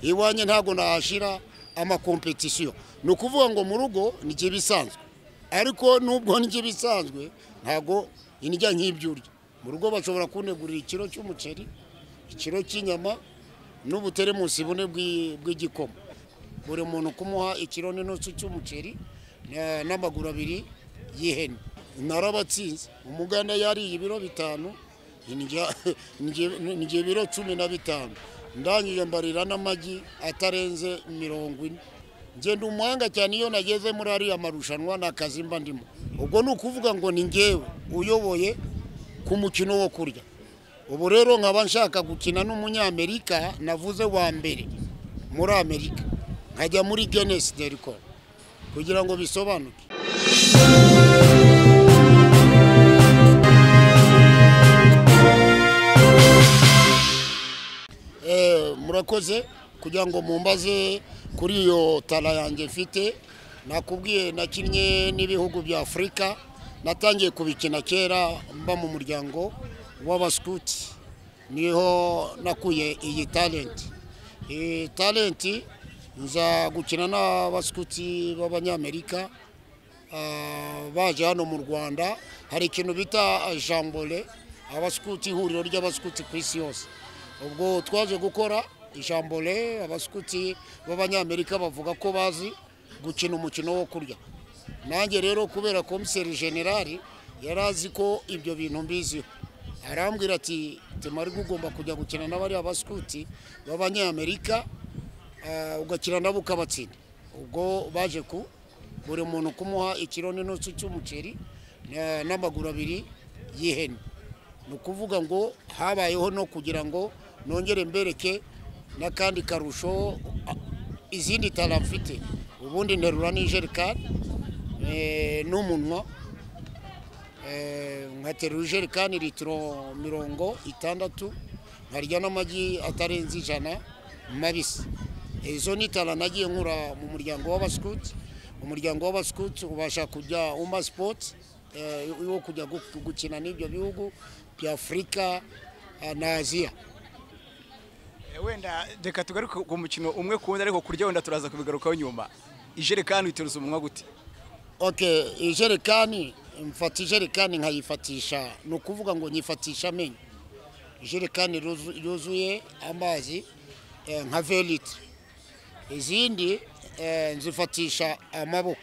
iwanye ntago nahashira amakompetisiyo ni ukuvuga ngo mu rugo ni bisanzwe ariko nubwo ni bisanzwe ntago indya nk'ibyurya mu rugo bashobora kunegurira ikiro cy'umuceri ikiro cy'inyama n'ubuteremusi bune bw'igikoma buri muntu kumuha ikiro n'inusu cy'umuceri n'amaguru abiri y'ihene narabatsinze umuganda yari ibiro 5 nje ibiro 15 ndangije mbarira n'amagi atarenze 40 ngenda umuhanga cyane iyo nageze muri ari amarushanwa n'akazi mba ndimo ubwo nukuvuga ngo ni ngewe uyoboye ku mukino wo kurya ubu rero nkaba nshaka gukina n'umunyamerika navuze wa mbere muri Amerika nkajya muri Guinness Record kugira ngo bisobanuke murakoze kugira ngo mumbaze kuri iyo tala yanjye mfite nakubwiye nakinnye n'ibihugu bya Afrika natangiye kubikina kera mba mu muryango w'abaskuti niho nakuye iyi talent nza gukina n'abaskuti b'abanyamerika baje hano mu Rwanda hari ikintu bita jambole abaskuti ihuriro ry'abaskuti ku isi yose ubwo twaje gukora ijambole abaskuti b'abanyamerika bavuga ko bazi gukina umukino wo kurya nanjye rero kubera komiseri generali yarazi ko ibyo bintu mbiziho arambwira ati temari ugomba kujya gukina n'abari abaskuti b'abanyamerika ugakina nabo ukabatsinda ubwo baje ku buri muntu kumuha ikiro n'inusu cy'umuceri n'amaguru abiri y'ihene ni ukuvuga ngo habayeho no kugira ngo nongere mbereke n'akandi karusho izindi tala mfite ubundi nterura n'ijerekani n'umunwa nkaterura ijerekani litiro 60 nkarya n'amagi atarenze 100 mabisi izo ni tala nagiye nkura mu muryango w'abaskuti umuryango w'abaskuti ubasha kujya uma sport yo kujya gukina n'ibyo bihugu bya Afrika na Asia wenda reka tugaruke ku mukino umwe kundi ariko kurya wenda turaza kubigarukaho nyuma ijerekani iteruza umunwa gute okay ijerekani mfata ijerekani nkayifatisha no kuvuga ngo nyifatisha amenyo ijerekani yuzuye amazi nka velite izindi nzifatisha amaboko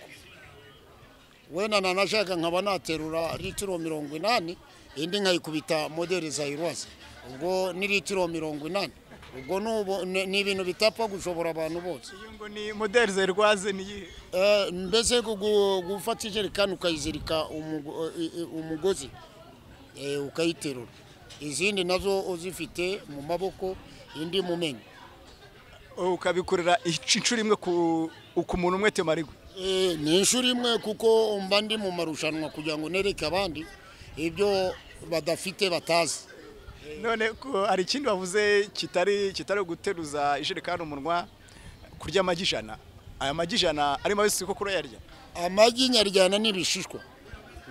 wenda nanashaka nkaba naterura litiro 80 indi nkayikubita modeli za Irwaza ubwo ni litiro 80 ubwo ni ibintu bitapfa gushobora abantu bose ngo ni modeli za Irwaza ni mbese gufata ijerekani ukayizirika umugozi ukayiterura izindi nazo uzifite mu maboko indi mu menyo ukabikorera inshuro imwe ku muntu umwe temarigwe ni inshuro imwe kuko mba ndi mu marushanwa kugira ngo nereke abandi ibyo badafite batazi none hari ikindi bavuze kitari guteruza ijerekani umunwa kurya amagi 100 aya magi 100 ari mabisi ko kurayarya amagi nyaryana n'ibishishwa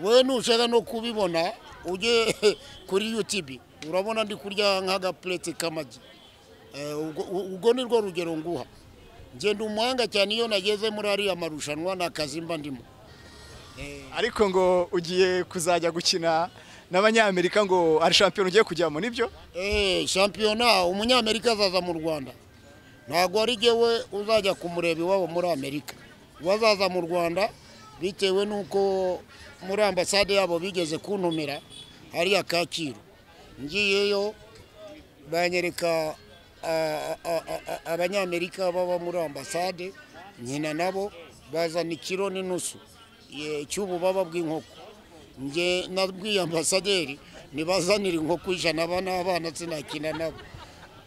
we nushaka no kubibona uje kuri YouTube urabona ndi kurya nk'aga plate kamagi ubwo ni rwo rugero nguha ngenda umuhanga cyane iyo nageze muri ari amarushanwa n'akazi mba ndimo ariko ngo ugiye kuzajya gukina n'abanyamerika ngo ari champion ugiye kujyamo nibyo championa umunyamerika azaza mu Rwanda ntago ari jewe uzajya kumureba iwabo muri Amerika wazaza mu Rwanda bitewe nuko muri ambassade yabo bigeze kuntumira hari Kacyiru ngiyeyo banyereka abanyamerika baba muri ambassade nyina nabo bazana ikiro n'inusu cy'ububaba bw'inkoko nge nabwiye ambasaderi nibazanira inkoko 100 n'abana sinakina nabo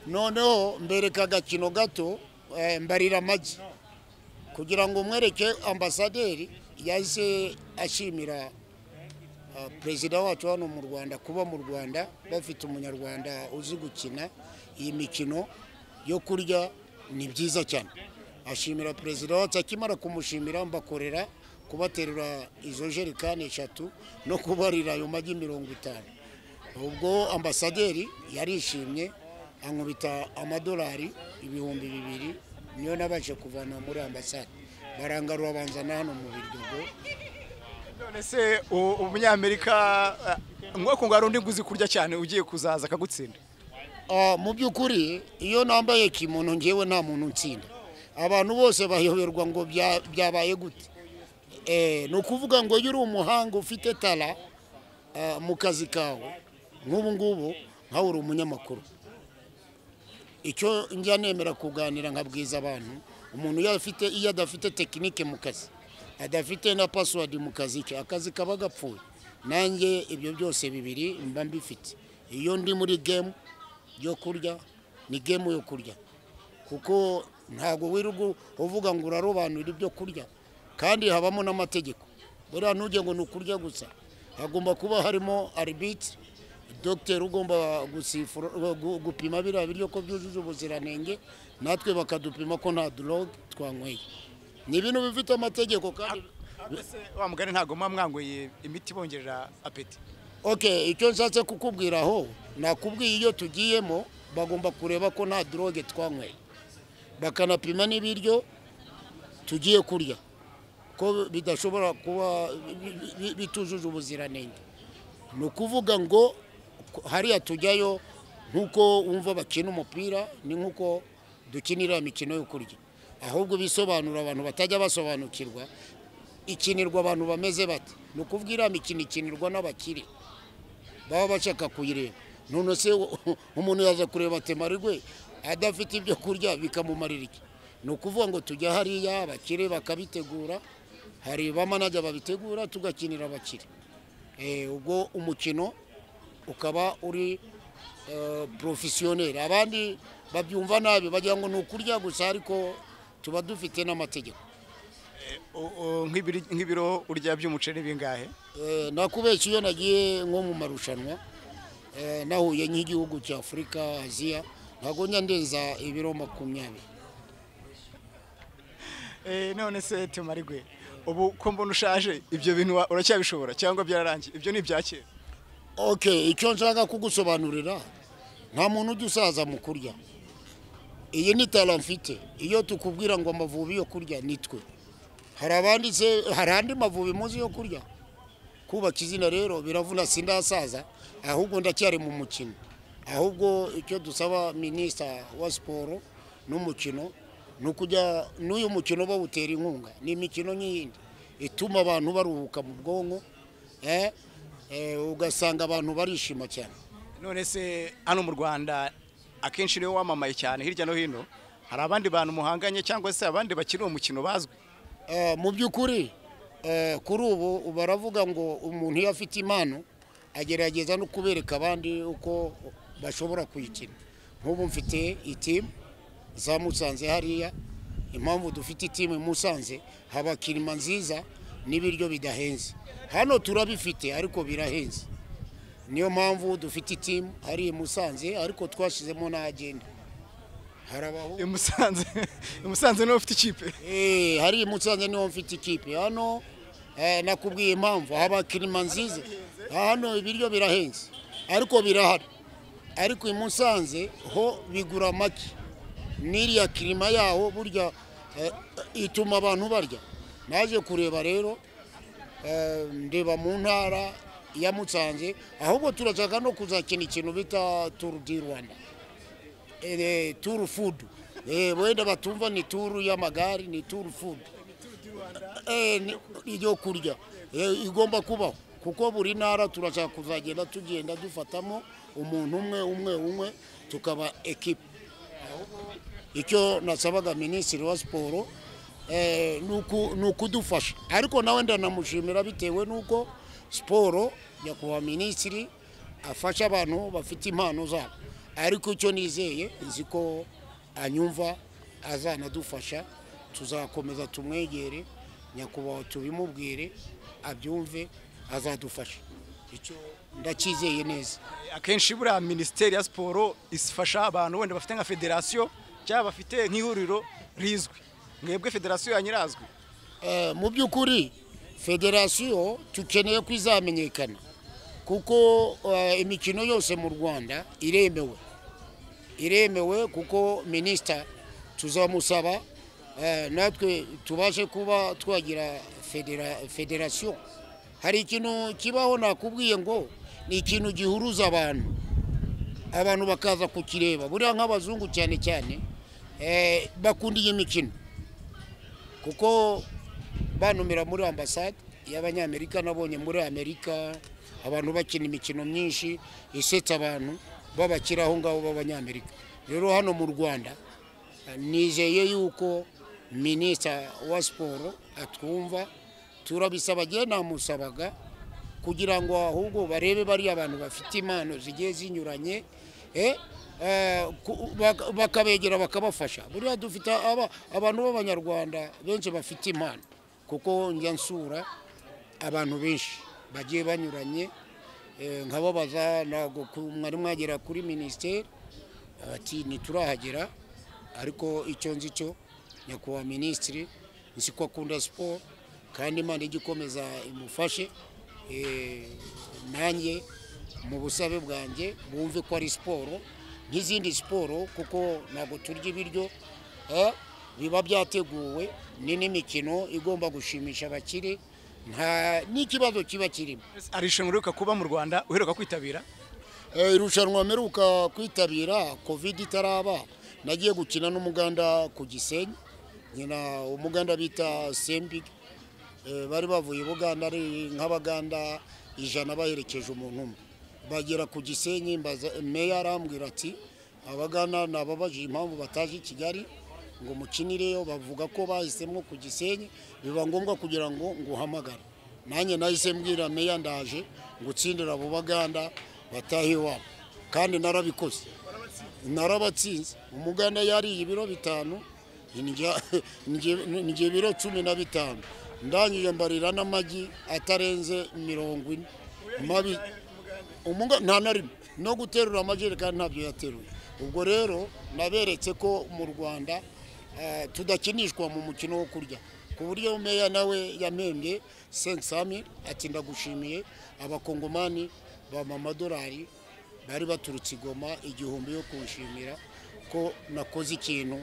noneho mbereka agakino gato mbarira amagi kugira ngo mwereke ambasaderi yahise ashimira perezida wacu hano mu Rwanda kuba mu Rwanda bafite umunyarwanda uzi gukina iyi mikino yo kurya ni byiza cyane ashimira perezida wacu akimara kumushimira mbakorera kubaterura izo jerekani 3 no kubarira ayo magi 50 ubwo ambasaderi yarishimye ankubita amadolari 2,000 niyo nabaje kuvana muri ambasade barangarura banzana hano mu Biryogo. none se umunyamerika ngo ngaro ndi nguzi kurya cyane ugiye kuzaza akagutsinda? Mu by'ukuri iyo nambaye kimono ngewe nta muntu ntsinda, abantu bose bayoberwa ngo byabaye gute. No kuvuga ngo yuri umuhanga ufite tala mu kazi kawe nk'ubu ngubu nkawe uri umunyamakuru. Icyo njya nemera kuganira nkabwiza abantu, umuntu iyo adafite tekinike mu kazi, adafite na password mu kazi ke, akazi kaba gapfuye. Nanjye ibyo byose bibiri mba mbifite. Iyo ndi muri game yo kurya ni game yo kurya, kuko ntago wirugo uvuga ngo urarobanura ibyo kurya, kandi habamo n'amategeko. Buriya ntujye ngo nukurya gusa, hagomba kuba harimo arbitre, docteur ugomba gusifura gupima biriya biryo ko byujuje ubuziranenge, natwe bakadupima ko nta drogue twanyweye. Ni ibintu bifite amategeko kandi wa mugani ntago mwamwangoye imiti bongerera apeti. Okay, icyo nshatse kukubwira aho nakubwiye iyo tugiyemo bagomba kureba ko nta drogue twanyweye, bakanapima n'ibiryo tugiye kurya ko bidashobora kuba bitujuje ubuziranenge. Ni ukuvuga ngo hariya tujyayo nkuko wumva bakina umupira, ni nkuko dukinira imikino yo kurya, ahubwo bisobanura abantu batajya basobanukirwa ikinirwa abantu bameze bate. Ni ukuvuga imikino ikinirwa n'abakire baba bashaka kuyireba. None se umuntu yaza kureba Temarigwe adafite ibyo kurya bikamumarira iki? Ni ukuvuga ngo tujya hariya abakire bakabitegura, hari bamanager babitegura, tugakinira abakire. Ubwo umukino ukaba uri professionnel. Abandi babyumva nabi bagira ngo nukurya gusa, ariko tuba dufite n'amategeko. Nk'ibiro urya by'umuceri bingahe? Nakubeshya iyo nagiye nko mu marushanwa nahuye nk'igihugu cya Afrika, Aziya, ntago nyandenza ibiro 20. None se Temarigwe, ubu ko mbona ushaje, ibyo bintu uracyabishobora cyangwa byararangiye? Ibyo ni ibyakera. Okay, icyo nshaka kugusobanurira, nta muntu udusaza mu kurya. Iyi ni talent mfite. Iyo tukubwira ngo Amavubi yo kurya nitwe, hari abandi se hari andi Mavubi muzi yo kurya. Kubaka izina rero biravuna, sindasaza, ahubwo ndacyari mu mukino. Ahubwo icyo dusaba minister wa sport n'umukino nukujya n'uyu mukino bawutera inkunga. Ni imikino nyindi ituma abantu baruhuka mu bwonko, ugasanga abantu barishima cyane. None se hano mu Rwanda akenshi niwe wamamaye cyane hirya no hino, hari abandi bantu muhanganye cyangwa se abandi bakina uwo mukino bazwi? Mu by'ukuri kuri ubu baravuga ngo umuntu iyo afite impano agerageza no kubereka abandi uko bashobora kuyikina. Nk'ubu mfite iteam za Musanze hariya, impamvu dufite iteam Musanze haba kirima nziza n'ibiryo bidahenze. Hano turabifite ariko birahenze, niyo mpamvu dufite iteam hari Musanze, ariko twashizemo na agenda. Harabaho Musanze no ufite ikipe? Hari Musanze niho mfite ikipe. Hano nakubwiye impamvu haba kirima nziza, hano ibiryo birahenze ariko birahari, ariko i Musanze ho bigura make. Niriya kirima yaho burya ituma abantu barya. Naje kureba rero ndeba mu ntara ya Musanze, ahubwo turashaka no kuzakina ikintu bita Tour du Rwanda, Tour food. Wenda batumva ni tour y'amagare, ni Tour food. Iyo kurya igomba kubaho, kuko buri ntara turashaka kuzagenda tugenda dufatamo umuntu umwe tukaba equipe. Icyo nasabaga ministeri wa sport nukudufasha, ariko nawe ndanamushimira bitewe nuko sport yakuba ministeri afasha abantu bafite impano zabo. Ariko icyo nizeye nziko anyumva azanadufasha, tuzakomeza tumwegere nyakubaho tubimubwire abyumve, azadufasha. Icyo ndakizeye neza. Akenshi buriya ministeri ya sport isifasha abantu wenda bafite nka federation cyangwa bafite nk'ihuriro rizwi. Mwebwe federation yanyirazwi? Mu by'ukuri federation tukeneye kwizamenyekana, kuko imikino yose mu Rwanda iremewe. iremewe kuko minisita tuzamusaba natwe tubashe kuba twagira federasiyo. Hari ikintu kibaho nakubwiye ngo ni ikintu gihuruza abantu bakaza kukireba, buriya nk'abazungu cyane cyane bakunda iyi mikino kuko banumira muri ambasade y'abanyamerika. Nabonye muri Amerika abantu bakina imikino myinshi isetsa abantu babakira aho ngaho b'abanyamerika. Rero hano mu Rwanda nizeye yuko minisita wa siporo atwumva, turabisaba gihe namusabaga kugira ngo ahubwo barebe bari abantu bafite impano zigiye zinyuranye bakabegera bakabafasha. Buriya dufite abantu b'abanyarwanda benshi bafite impano kuko njya nsura abantu benshi bagiye banyuranye nkababaza ntabwo mwari mwagera kuri minisiteri ati ntiturahagera, ariko icyo nzi cyo nyakubahwa minisitiri nzi ko akunda siporo kandi Imana igikomeza imufashe. Nanjye mu busabe bwanjye bumve ko ari siporo nk'izindi siporo kuko ntabwo turya ibiryo biba byateguwe, ni n'imikino igomba gushimisha abakire, nta n'ikibazo kiba kirimo. Ari irushanwa riheruka kuba mu Rwanda uheruka kwitabira? Irushanwa mperuka kwitabira covid itaraba, nagiye gukina n'umuganda ku Gisenyi, nyina umuganda bita Sembig, bari bavuye Buganda ari nk'abaganda 100 baherekeje umuntu umwe. Bagera ku Gisenyi meya arambwira ati abaganda nababaje impamvu bataje i Kigali ngo mukinireyo, bavuga ko bahisemo ku Gisenyi, biba ngombwa kugira ngo nguhamagara. Nanjye nahise mbwira meya ndaje ngutsindira abo baganda batahe wabo, kandi narabikoze narabatsinze. Umuganda yari ibiro 5 nje ibiro 15, ndangije mbarira n'amagi atarenze 40 mabi. Umunga nta nari no guterura amajerekani ntabyo yateruye. Ubwo rero naberetse ko mu Rwanda tudakinishwa mu mukino wo kurya, ku buryo meya nawe yamembye 500,000 ati ndagushimiye. Abakongomani $100 bari baturutse Goma 1000 yo kunshimira ko nakoze ikintu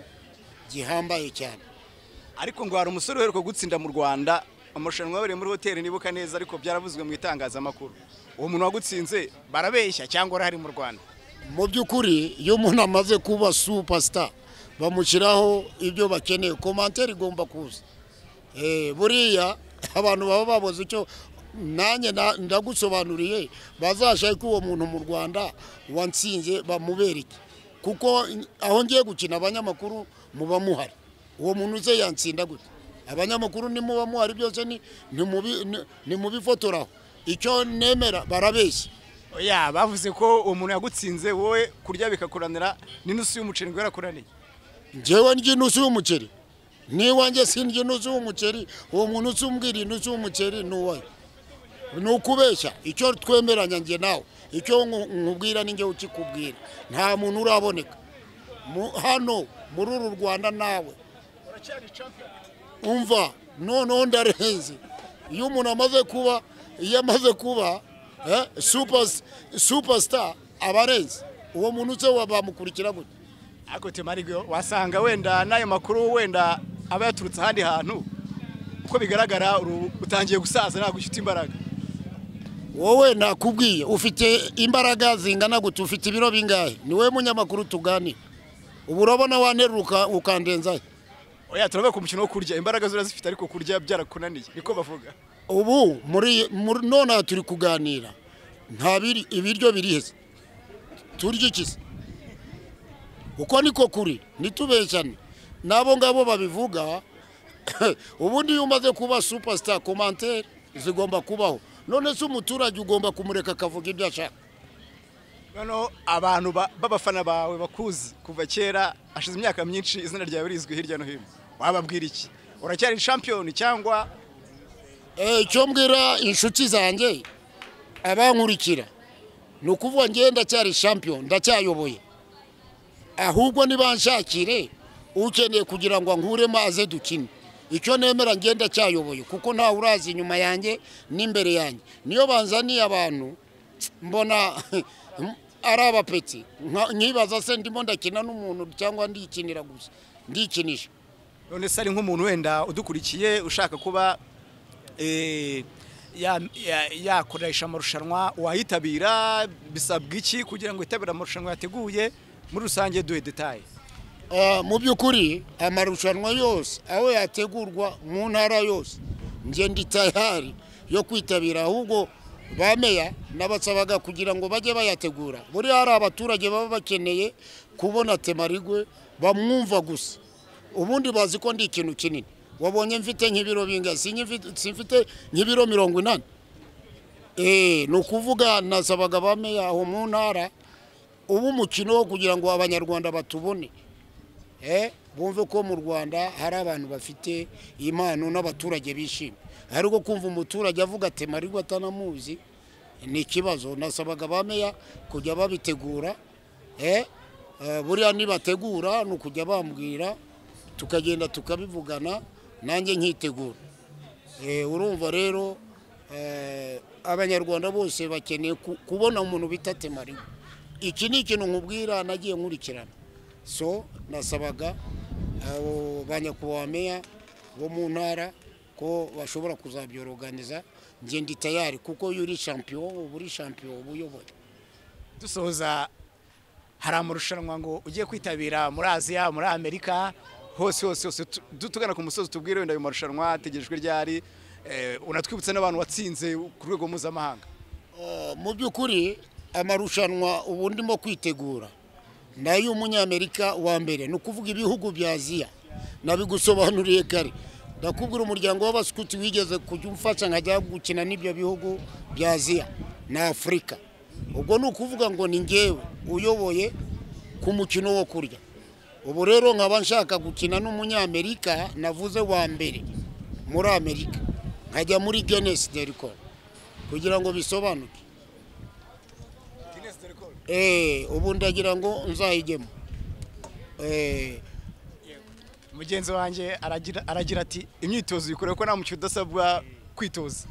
gihambaye cyane. Ariko ngo hari umusore uheruka gutsinda mu Rwanda amarushanwa yabereye muri hoteli nibuka neza, ariko byaravuzwe mu itangazamakuru. Uwo muntu wagutsinze barabeshya cyangwa ari mu Rwanda? Mu by'ukuri iyo umuntu amaze kuba superstar bamushyiraho ibyo bakeneye, commentaire igomba kuza. Buriya abantu baba baboze icyo nanjye ndagusobanuriye, bazashaka uwo muntu mu Rwanda wansinze bamubereke, kuko aho ngiye gukina abanyamakuru muba muhari. Uwo muntu uze yantsinda gute? Abanyamakuru ni muba muhari, byose ni mubifotoraho. Icyo nemera barabeshya. Oya, bavuze ko uwo muntu yagutsinze wowe kurya bikakuranira n'inusu y'umuceri ngo yarakuraniye. Njyewe ndya inusu y'umuceri, niwanjye sindya inusu y'umuceri. Uwo muntu usumbwira inusu y'umuceri nuwaye, nukubeshya. Icyo twemeranya nge nawe, icyo nkubwira ninge ukikubwira, nta muntu uraboneka hano muri uru Rwanda. Nawe umva noneho ndarenze. Iyo umuntu amaze kuba superstar abarenze, uwo muntu uze bamukurikira gute? Ako Temarigo wasanga wenda nayo makuru wenda aba yaturutse ahandi hantu, uko bigaragara utangiye gusaza ntabwo ufite imbaraga. Wowe nakubwiye ufite imbaraga zingana gute? Ufite ibiro bingahe? Niwe munyamakuru tuganira. Ubu urabona waneruka ukandenza. Oya, turavuga ku mukino wo kurya, imbaraga zura zifite ariko kurya byarakunaniye, niko bavuga. Ubu muri none turi kuganira, nta ibiryo biriheze, turya ikize. Uko niko kuri, nitubeshyane. Nabo ngabo babivuga. Ubundi iyo umaze kuba superstar, commentaire zigomba kubaho. None se umuturage ugomba kumureka akavuga ibyo ashaka. Noneho abantu b'abafana bawe bakuzi kuva kera, ashize imyaka myinshi, izina ryawe rizwi hirya no hino, wababwira iki? Uracyari champion cyangwa? Icyo mbwira inshuti zanjye abankurikira ni ukuvuga nge ndacyari champion, ndacyayoboye. Ahubwo nibanshakire ukeneye kugira ngo nkure maze dukine. Icyo nemera nge ndacyayoboye kuko nta urazi inyuma yanjye n'imbere yanjye. Niyo banzaniye abantu mbona ari abapeti nkibaza se ndimo ndakina n'umuntu cyangwa ndikinira gusa ndikinisha. none se ari nk'umuntu wenda udukurikiye ushaka kuba yakoresha amarushanwa wayitabira bisabwa iki kugira ngo yitabire amarushanwa yateguye muri rusange duhe detaye? Mu by'ukuri amarushanwa yose aho yategurwa mu ntara yose nge ndi tayari yo kwitabira, ahubwo bameya nabasabaga kugira ngo bajye bayategura. Buri hari abaturage baba bakeneye kubona Temarigwe bamwumva gusa, ubundi bazi ko ndi ikintu kinini. Wabonye mfite nk'ibiro binga, simfite nk'ibiro 80. Ni ukuvuga nasabaga bameya aho mu ntara ubu mukino kugira ngo abanyarwanda batubone, bumve ko mu Rwanda hari abantu bafite impano n'abaturage bishimye. Ariko kumva umuturage avuga Temarigwe atanamuzi ni ikibazo. Nasabaga bameya kujya babitegura, buriya nibategura ni ukujya bambwira tukagenda tukabivugana nanjye nkitegura. Urumva rero abanyarwanda bose bakeneye kubona umuntu bita Temarigwe. Iki ni ikintu nkubwira nagiye nkurikirana. So nasabaga abo banyakubahwa meya bo mu ntara ko bashobora kuzabyorganiza. Nge ndi tayari kuko yuri champion, buri champion ubuyoboye. Dusoza, hari amarushanwa ngo ugiye kwitabira muri Aziya, muri Amerika, hose tugana ku musozi tubwire wenda ayo marushanwa ategejwe ryari, unatwibutsa n'abantu watsinze ku rwego mpuzamahanga. Mu by'ukuri amarushanwa ubu ndimo kwitegura nayo umunyamerika wa mbere, ni ukuvuga ibihugu bya Aziya. Nabigusobanuriye kare, ndakubwira umuryango w'abaskuti wigeze kujya umfasha nkajya gukina n'ibyo bihugu bya Aziya na Afrika. Ubwo ni ukuvuga ngo ni ngewe uyoboye ku mukino wo kurya. Ubu rero nkaba nshaka gukina n'umunyamerika navuze wa mbere muri Amerika, nkajya muri Guinness de Record kugira ngo bisobanuke. Ubu ndagira ngo nzayigemo. Mugenzi wanjye aragira ati imyitozo ikore ko nta mukino udasabwa kwitoza.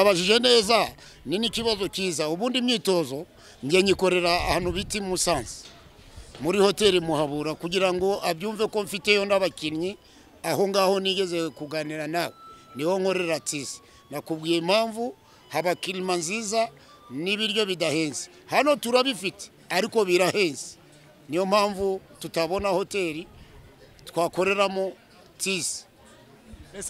Abajije neza, ni n'ikibazo cyiza. Ubundi imyitozo nge nyikorera ahantu biti Musanze muri hoteli Muhabura kugira ngo abyumve ko mfiteyo n'abakinnyi aho ngaho nigeze kuganira nawe. Niho nkorera tisi. Nakubwiye impamvu haba kirima nziza n'ibiryo bidahenze. Hano turabifite ariko birahenze. Niyo mpamvu tutabona hoteli twakoreramo tisi.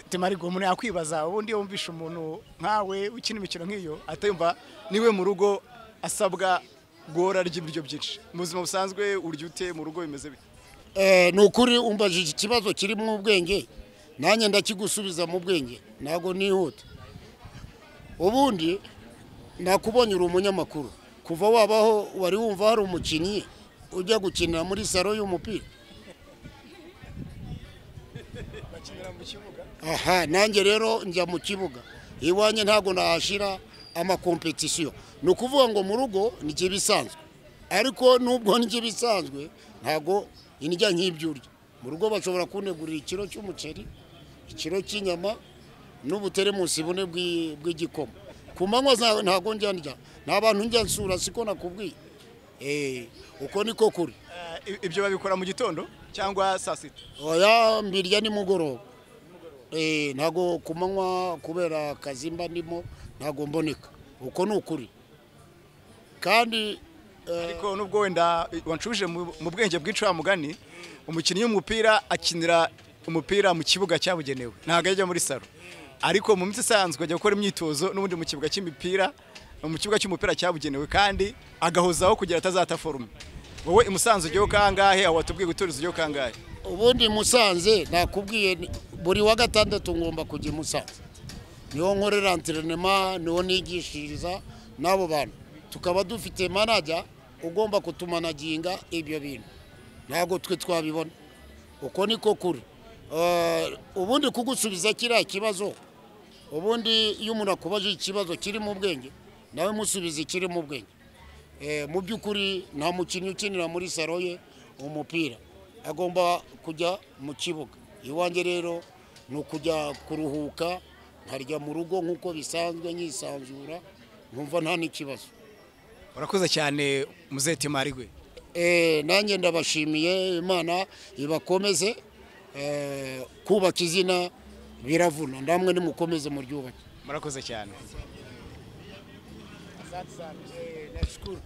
Temarigwe, umuntu yakwibaza ubundi yumvisha umuntu nkawe ukina imikino nk'iyo atayumva niwe mu rugo asabwa guhora arya ibiryo byinshi. Mu buzima busanzwe urya ute mu rugo bimeze bite? Ni ukuri umbajije ikibazo kiri mu bwenge, nanjye ndakigusubiza mu bwenge, ntabwo nihuta. Ubundi nakubonye uri umunyamakuru, kuva wabaho wari wumva hari umukinnyi ujya gukinira muri salo y'umupira? Aha, nanjye rero njya mu kibuga. Iwanye ntago nahashira amakompetisiyo. Ni ukuvuga ngo mu rugo ni ibisanzwe, ariko nubwo ni ibisanzwe ntago indya nk'ibyo urya. Mu rugo bashobora kunegurira ikiro cy'umuceri, ikiro cy'inyama n'ubuteremusi bune bw'igikoma. Ku manywa ntago njya ndya, nta bantu njya nsura, siko nakubwiye. Uko niko kuri. Ibyo babikora mu gitondo cyangwa saa sita? Oya, mbirya ni mugoroba. Ntago ku manywa kubera akazi mba ndimo ntago mboneka. Uko ni ukuri. Kandi ariko nubwo wenda wanshubije mu bwenge bwinshi wa mugani, umukinnyi w'umupira akinira umupira mu kibuga cyabugenewe, ntago ajya muri salo. Ariko mu minsi isanzwe ajya gukora imyitozo n'ubundi mu kibuga cy'imipira, mu kibuga cy'umupira cyabugenewe, kandi agahozaho kugira atazata forume. Wowe imusanze ujyeho kangahe? Aho watubwiye gutoreza ujyeho kangahe? Ubundi Musanze nakubwiye buri wa gatandatu ngomba kujya Musanze. Niho nkorera entraînement, niho nigishiriza nabo bantu. Tukaba dufite manager ugomba kutumanaginga ibyo bintu. Ntago twe twabibona. Uko niko kuri. Ubundi kugusubiza kiriya kibazo, ubundi iyo umuntu akubaje ikibazo kiri mu bwenge nawe musubiza ikiri mu bwenge. Mu by'ukuri nta mukinnyi ukinira muri salo ye umupira, agomba kujya mu kibuga. Iwanjye rero ni ukujya kuruhuka, nkarya mu rugo nk'uko bisanzwe nyisanzura, nkumva nta n'ikibazo. urakoze cyane muzeti marigwe. Nanjye ndabashimiye, Imana ibakomeze, kubaka izina biravuna, ndamwe nimukomeze mu ryubake. Murakoze cyane. Asante sana. Nashukuru.